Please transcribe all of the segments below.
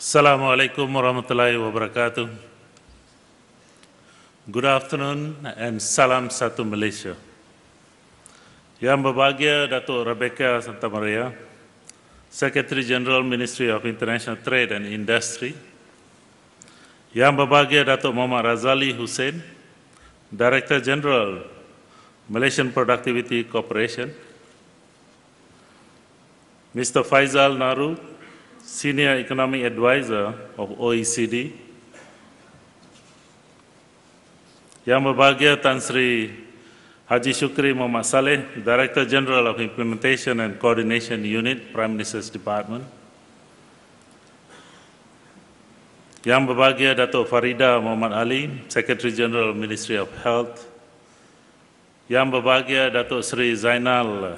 Assalamualaikum warahmatullahi wabarakatuh. Good afternoon and salam satu Malaysia. Yang berbahagia Datuk Rebecca Santa Maria, Secretary General Ministry of International Trade and Industry. Yang berbahagia Datuk Muhammad Razali Hussein, Director General Malaysian Productivity Corporation. Mr. Faisal Naru, Senior Economic Advisor of OECD. Yang berbahagia Tan Sri Haji Shukri Muhammad Saleh, Director General of Implementation and Coordination Unit, Prime Minister's Department. Yang berbahagia Datuk Farida Muhammad Ali, Secretary General Ministry of Health. Yang berbahagia Datuk Sri Zainal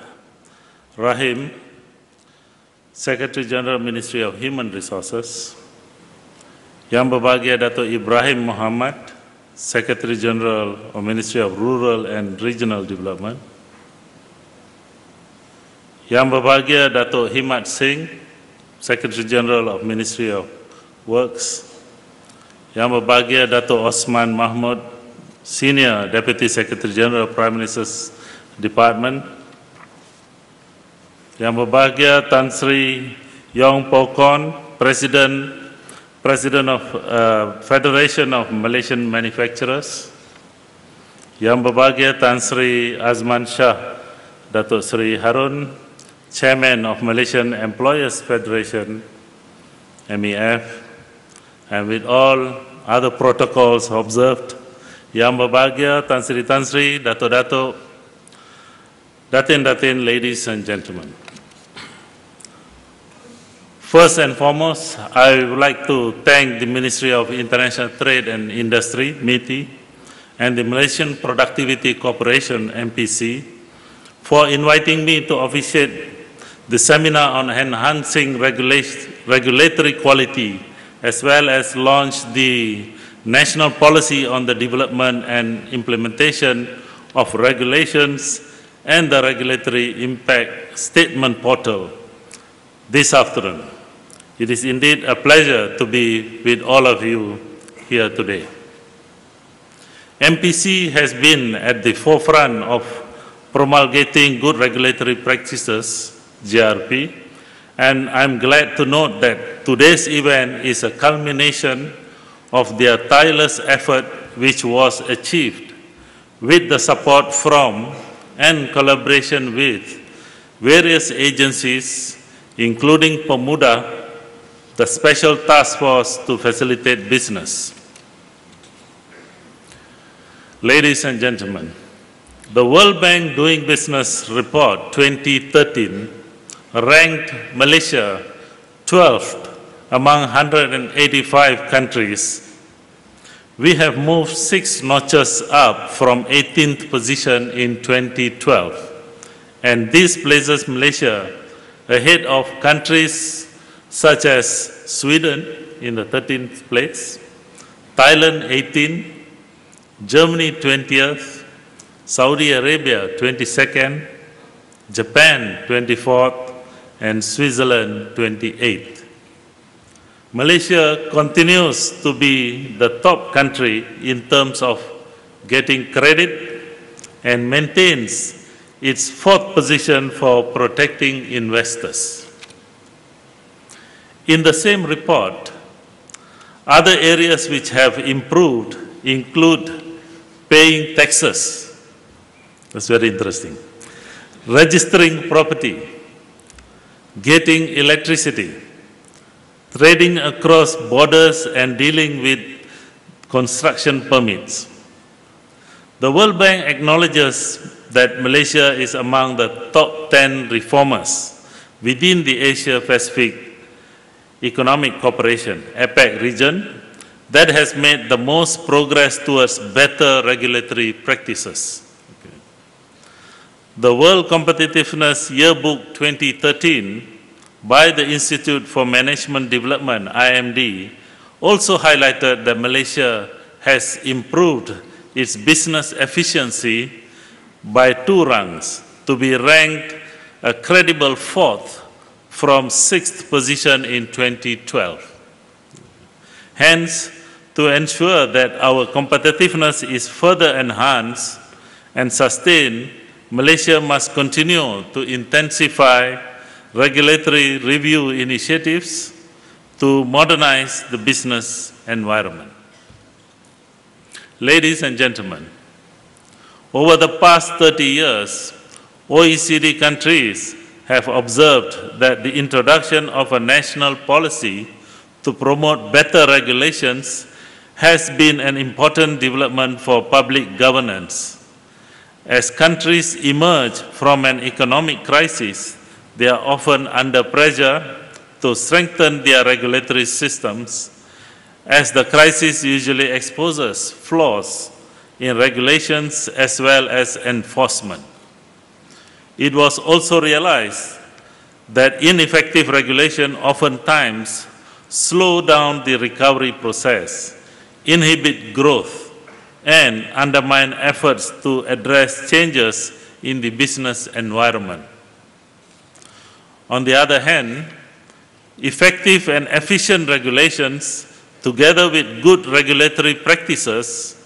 Rahim, Secretary General Ministry of Human Resources. Yang berbahagia Datuk Ibrahim Muhammad, Secretary General of Ministry of Rural and Regional Development. Yang berbahagia Datuk Himat Singh, Secretary General of Ministry of Works. Yang berbahagia Datuk Osman Mahmud, Senior Deputy Secretary General of Prime Minister's Department. Yang berbahagia Tan Sri Yong Po Kon, President of Federation of Malaysian Manufacturers. Yang berbahagia Tan Sri Azman Shah, Datuk Sri Harun, Chairman of Malaysian Employers Federation, MEF, and with all other protocols observed. Yang berbahagia Tan Sri, Datuk-Datuk, Datin, ladies and gentlemen. First and foremost, I would like to thank the Ministry of International Trade and Industry, MITI, and the Malaysian Productivity Corporation, MPC, for inviting me to officiate the seminar on enhancing regulatory quality, as well as launch the National Policy on the Development and Implementation of Regulations and the Regulatory Impact Statement Portal this afternoon. It is indeed a pleasure to be with all of you here today. MPC has been at the forefront of promulgating good regulatory practices, GRP, and I'm glad to note that today's event is a culmination of their tireless effort, which was achieved with the support from and collaboration with various agencies, including Pemuda, the Special Task Force to Facilitate Business. Ladies and gentlemen, the World Bank Doing Business Report 2013 ranked Malaysia 12th among 185 countries. We have moved 6 notches up from 18th position in 2012, and this places Malaysia ahead of countries such as Sweden in the 13th place, Thailand 18th, Germany 20th, Saudi Arabia 22nd, Japan 24th, and Switzerland 28th. Malaysia continues to be the top country in terms of getting credit and maintains its 4th position for protecting investors. In the same report, other areas which have improved include paying taxes. That's very interesting. Registering property, getting electricity, trading across borders, and dealing with construction permits. The World Bank acknowledges that Malaysia is among the top 10 reformers within the Asia-Pacific Economic Cooperation, APEC region, that has made the most progress towards better regulatory practices. Okay. The World Competitiveness Yearbook 2013 by the Institute for Management Development, IMD, also highlighted that Malaysia has improved its business efficiency by 2 ranks to be ranked a credible 4th from 6th position in 2012. Hence, to ensure that our competitiveness is further enhanced and sustained, Malaysia must continue to intensify regulatory review initiatives to modernize the business environment. Ladies and gentlemen, over the past 30 years, OECD countries have observed that the introduction of a national policy to promote better regulations has been an important development for public governance. As countries emerge from an economic crisis, they are often under pressure to strengthen their regulatory systems, as the crisis usually exposes flaws in regulations as well as enforcement. It was also realized that ineffective regulation oftentimes slow down the recovery process, inhibit growth, and undermine efforts to address changes in the business environment. On the other hand, effective and efficient regulations, together with good regulatory practices,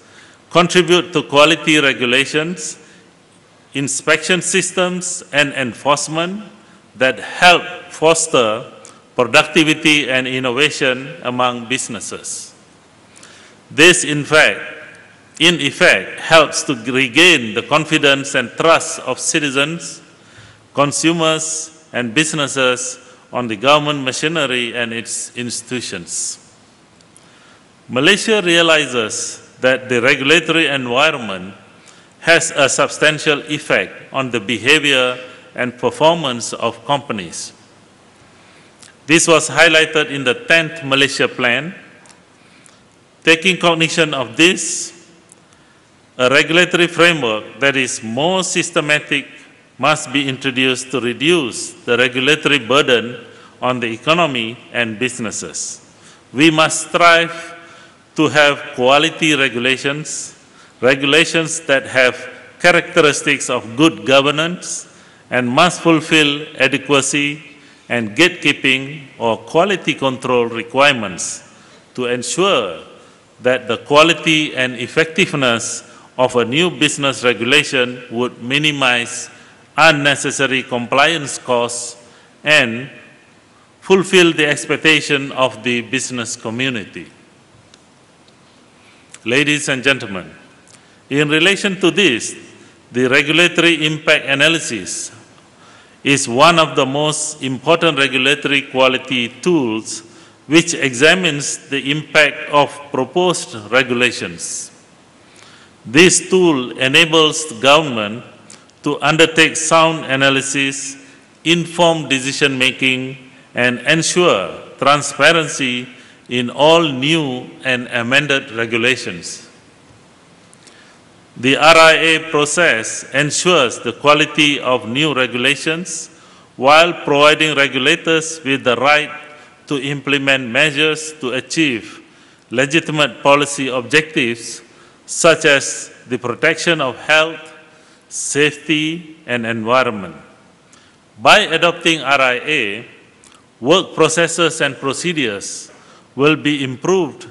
contribute to quality regulations, inspection systems, and enforcement that help foster productivity and innovation among businesses. This, in effect, helps to regain the confidence and trust of citizens, consumers, and businesses on the government machinery and its institutions. Malaysia realizes that the regulatory environment has a substantial effect on the behavior and performance of companies. This was highlighted in the 10th Malaysia Plan. Taking cognition of this, a regulatory framework that is more systematic must be introduced to reduce the regulatory burden on the economy and businesses. We must strive to have quality regulations, regulations that have characteristics of good governance and must fulfill adequacy and gatekeeping or quality control requirements to ensure that the quality and effectiveness of a new business regulation would minimize unnecessary compliance costs and fulfill the expectation of the business community. Ladies and gentlemen, in relation to this, the regulatory impact analysis is one of the most important regulatory quality tools which examines the impact of proposed regulations. This tool enables the government to undertake sound analysis, informed decision-making, and ensure transparency in all new and amended regulations. The RIA process ensures the quality of new regulations while providing regulators with the right to implement measures to achieve legitimate policy objectives such as the protection of health, safety, and environment. By adopting RIA, work processes and procedures will be improved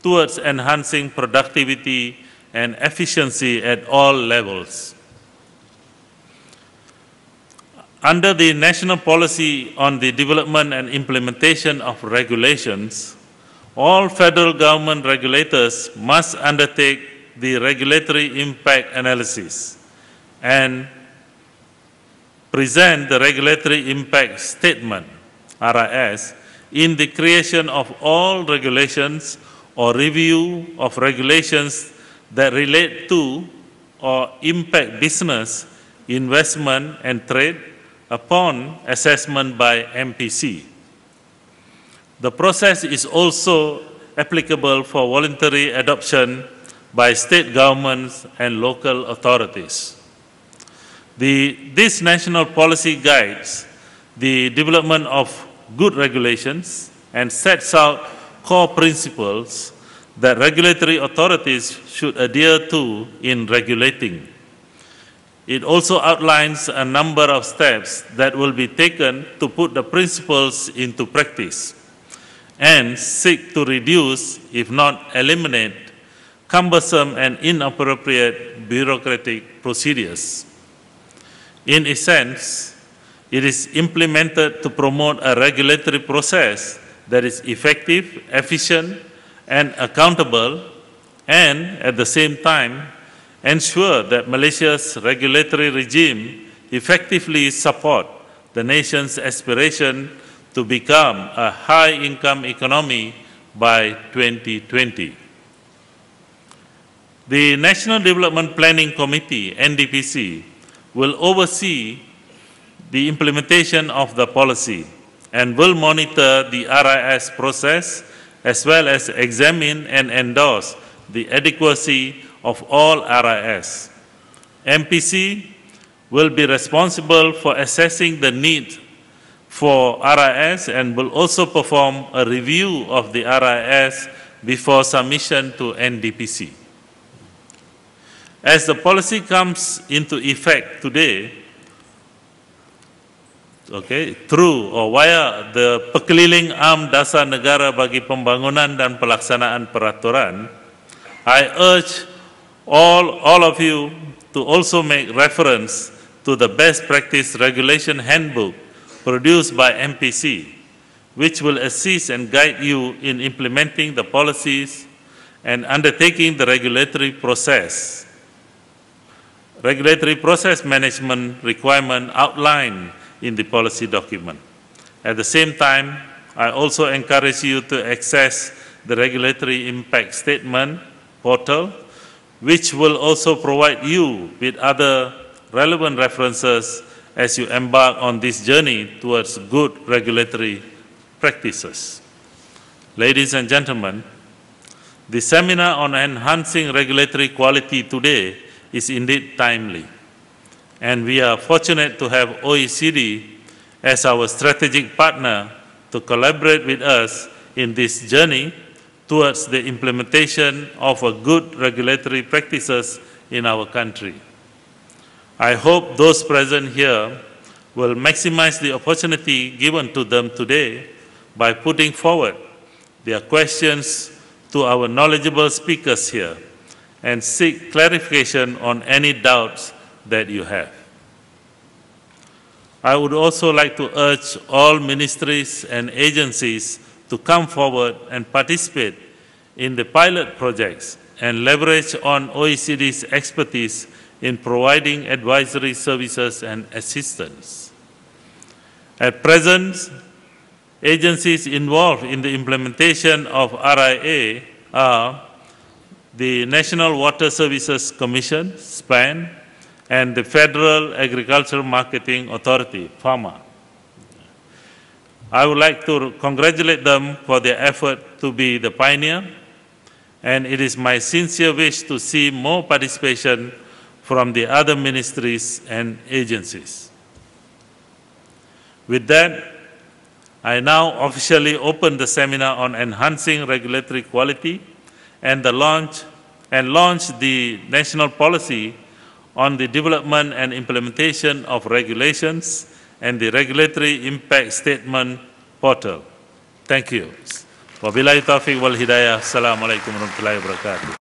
towards enhancing productivity and efficiency at all levels. Under the National Policy on the Development and Implementation of Regulations, all federal government regulators must undertake the regulatory impact analysis and present the regulatory impact statement, RIS, in the creation of all regulations or review of regulations that relate to or impact business, investment, and trade upon assessment by MPC. The process is also applicable for voluntary adoption by state governments and local authorities. This national policy guides the development of good regulations and sets out core principles that regulatory authorities should adhere to in regulating. It also outlines a number of steps that will be taken to put the principles into practice. and seek to reduce, if not eliminate, cumbersome and inappropriate bureaucratic procedures. In essence, it is implemented to promote a regulatory process that is effective, efficient, and accountable, and at the same time, ensure that Malaysia's regulatory regime effectively support the nation's aspiration to become a high-income economy by 2020. The National Development Planning Committee, NDPC, will oversee the implementation of the policy and will monitor the RIS process as well as examine and endorse the adequacy of all RIS. MPC will be responsible for assessing the need for RIS and will also perform a review of the RIS before submission to NDPC. As the policy comes into effect today, through or via the Perkeliling Am Dasar Negara bagi Pembangunan dan Pelaksanaan Peraturan, I urge all of you to also make reference to the Best Practice Regulation Handbook produced by MPC, which will assist and guide you in implementing the policies and undertaking the regulatory process management requirement outlined in the policy document. At the same time, I also encourage you to access the Regulatory Impact Statement portal, which will also provide you with other relevant references as you embark on this journey towards good regulatory practices. Ladies and gentlemen, the seminar on enhancing regulatory quality today is indeed timely, and we are fortunate to have OECD as our strategic partner to collaborate with us in this journey towards the implementation of a good regulatory practices in our country. I hope those present here will maximize the opportunity given to them today by putting forward their questions to our knowledgeable speakers here and seek clarification on any doubts that you have. I would also like to urge all ministries and agencies to come forward and participate in the pilot projects and leverage on OECD's expertise in providing advisory services and assistance. At present, agencies involved in the implementation of RIA are the National Water Services Commission, SPAN, and the Federal Agricultural Marketing Authority, FAMA. I would like to congratulate them for their effort to be the pioneer, and it is my sincere wish to see more participation from the other ministries and agencies. With that, I now officially open the seminar on enhancing regulatory quality and launch the national policy on the development and implementation of regulations and the Regulatory Impact Statement portal. Thank you. Wabillahi taufiq wal hidayah. Assalamualaikum warahmatullahi wabarakatuh.